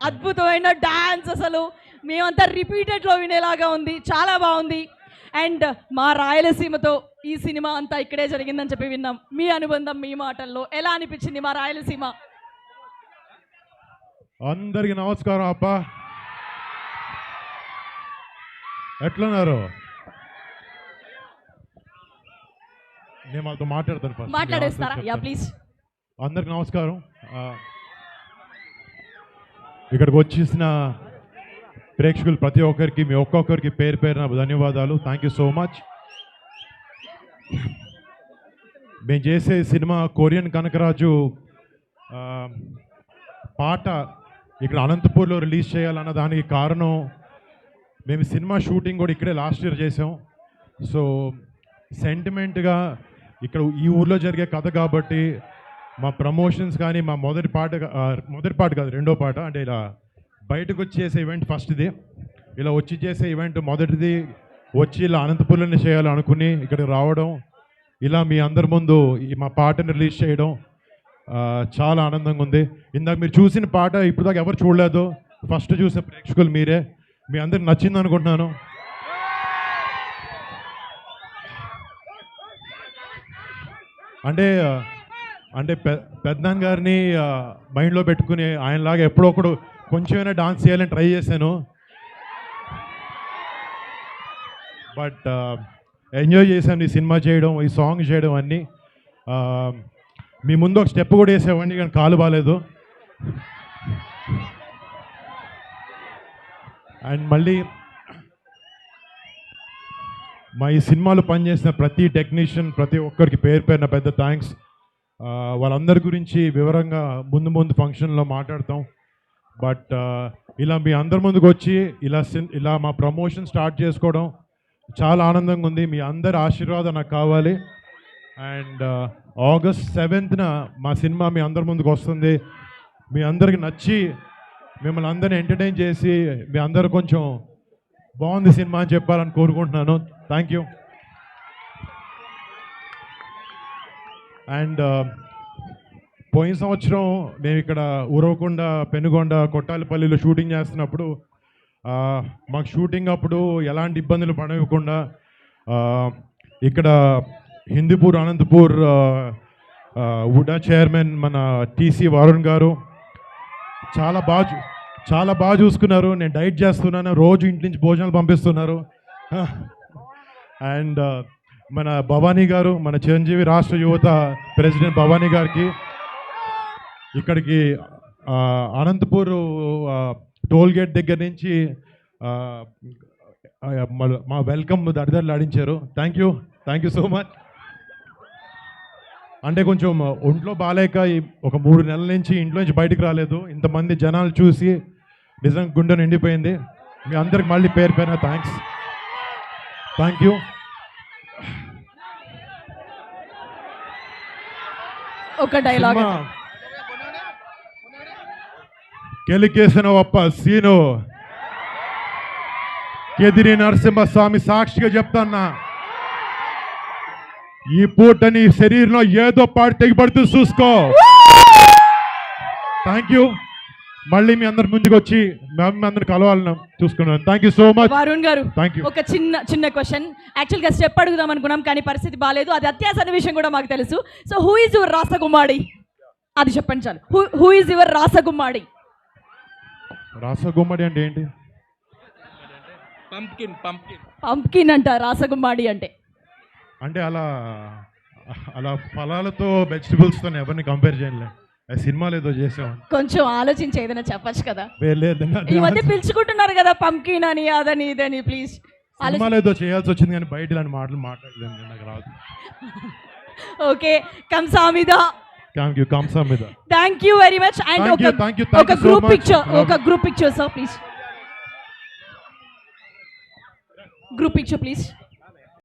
అద్భుతమైన డాన్స్, అసలు మేమంతా రిపీటెడ్లో వినేలాగా ఉంది, చాలా బాగుంది. అండ్ మా రాయలసీమతో ఈ సినిమా అంతా ఇక్కడే జరిగిందని చెప్పి విన్నాం. మీ అనుబంధం మీ మాటల్లో ఎలా అనిపించింది మా రాయలసీమ? అందరికి నమస్కారం అప్ప, ఎట్లున్నారు? నేను వాళ్ళతో మాట్లాడతాను ఫస్ట్. మాట్లాడేస్తారా? Yeah please. అందరికి నమస్కారం. ఇక్కడికి వచ్చేసిన ప్రేక్షకులు ప్రతి ఒక్కరికి, మీ ఒక్కొక్కరికి పేరు పేరున ధన్యవాదాలు. Thank you so much. మేము చేసే సినిమా కొరియన్ కనకరాజు పాట ఇక్కడ అనంతపూర్లో రిలీజ్ చేయాలన్న దానికి కారణం, మేము సినిమా షూటింగ్ కూడా ఇక్కడే లాస్ట్ ఇయర్ చేసాం. సో సెంటిమెంట్గా ఇక్కడ ఈ ఊర్లో జరిగే కథ కాబట్టి మా ప్రమోషన్స్ కానీ మా మొదటి పాట కాదు, రెండో పాట, అంటే ఇలా బయటకు వచ్చి చేసే ఈవెంట్ ఫస్ట్ది, ఇలా వచ్చి చేసే ఈవెంట్ మొదటిది, వచ్చి ఇలా అనంతపూర్లోనే చేయాలనుకుని ఇక్కడికి రావడం, ఇలా మీ అందరి ముందు మా పాటను రిలీజ్ చేయడం చాలా ఆనందంగా ఉంది. ఇందాక మీరు చూసిన పాట ఇప్పుడు దాకా ఎవరు చూడలేదు, ఫస్ట్ చూసే ప్రేక్షకులు మీరే. మీ అందరికి నచ్చింది అనుకుంటున్నాను. అంటే అంటే పెద్దనాన్న గారిని మైండ్లో పెట్టుకుని ఆయనలాగా ఎప్పుడో ఒకడు కొంచెమైనా డాన్స్ చేయాలని ట్రై చేశాను. బట్ ఎంజాయ్ చేశాను ఈ సినిమా చేయడం, ఈ సాంగ్ చేయడం అన్నీ. మీ ముందు ఒక స్టెప్ కూడా వేసేవాడిని కానీ కాలు బాగాలేదు. అండ్ మళ్ళీ మా ఈ సినిమాలో పనిచేసిన ప్రతి టెక్నీషియన్, ప్రతి ఒక్కరికి పేరు పేరున పెద్ద థ్యాంక్స్. వాళ్ళందరి గురించి వివరంగా ముందు ఫంక్షన్లో మాట్లాడతాం. బట్ ఇలా మీ అందరి ముందుకు వచ్చి ఇలా మా ప్రమోషన్ స్టార్ట్ చేసుకోవడం చాలా ఆనందంగా ఉంది. మీ అందరి ఆశీర్వాదం నాకు కావాలి. అండ్ August 7th మా సినిమా మీ అందరి ముందుకు వస్తుంది. మీ అందరికి నచ్చి మిమ్మల్ని అందరిని ఎంటర్టైన్ చేసి మీ అందరు కొంచెం బాగుంది సినిమా అని చెప్పాలని కోరుకుంటున్నాను. Thank you. అండ్ పోయిన సంవత్సరం మేము ఇక్కడ ఉరవకొండ, పెనుగొండ, కొట్టాలపల్లిలో షూటింగ్ చేస్తున్నప్పుడు మాకు షూటింగ్ అప్పుడు ఎలాంటి ఇబ్బందులు పడకుండా ఇక్కడ హిందూపూర్, అనంతపూర్ వుడా చైర్మన్ మన టీసీ వరుణ్ గారు చాలా బాగా చూసుకున్నారు. నేను డైట్ చేస్తున్నాను, రోజు ఇంటి నుంచి భోజనాలు పంపిస్తున్నారు. అండ్ మన భవానీ గారు, మన చిరంజీవి రాష్ట్ర యువత ప్రెసిడెంట్ భవానీ గారికి ఇక్కడికి అనంతపూర్ టోల్ గేట్ దగ్గర నుంచి మా వెల్కమ్ దరిదర్లు ఆడించారు. Thank you so much. అంటే కొంచెం ఒంట్లో బాగాలేక ఒక 3 నెలల నుంచి ఇంట్లో నుంచి బయటకు రాలేదు. ఇంతమంది జనాలు చూసి నిజంగా గుండె నిండిపోయింది. మీ అందరికి మళ్ళీ పేరు పేరున థ్యాంక్స్. Thank you. ఒక డైలాగ్. కెలికేసిన ఒప్ప సీను కెదిరి నరసింహస్వామి సాక్షిగా చెప్తాన్నా, ఈ పూట నీ శరీరంలో ఏదో పాటు తెగిపడుతూ చూసుకో. Thank you. మళ్ళీ మీ అందరి ముందుకు వచ్చి మేము అందరు కలవాలని చూసుకున్నాను. Thank you so much. Varun గారు, థ్యాంక్ యూ. ఒక చిన్న క్వశ్చన్. యాక్చువల్గా స్టెప్ అడుగుదాం అనుకున్నాం కానీ పరిస్థితి బాగాలేదు. అది అత్యాసన్న విషయం కూడా మాకు తెలుసు. సో హూ ఈజ్ యువర్ రాసగుమ్మాడి? అది చెప్పండి చాలు. హూ ఈజ్ యువర్ రాసగుమ్మాడి? రాసగుమ్మడి అంటే ఏంటి? పంప్కిన్ అంట రాసగుమ్మాడి అంటే. అంటే అలా ఫలాలతో వెజిటబుల్స్తో ఎవరిని కంపేర్ చేయలే. సినిమాలు ఏదో చేసాం, కొంచెం ఆలోచించి ఏదైనా చెప్పచ్చు కదా. ఈ మధ్య పిలుచుకుంటున్నారు కదా పంప్కిన్ అని, అదని ఇదని. ప్లీజ్, సినిమాలు ఏదో చేయాల్సి వచ్చింది కానీ బయట ఇలాంటి మాటలు మాట్లాడలేదు, నాకు రాదు. ఓకే, కంసామిదా. Thank you. కంసామిదా. Thank you very much. And ఒక group picture sir please. Group picture please.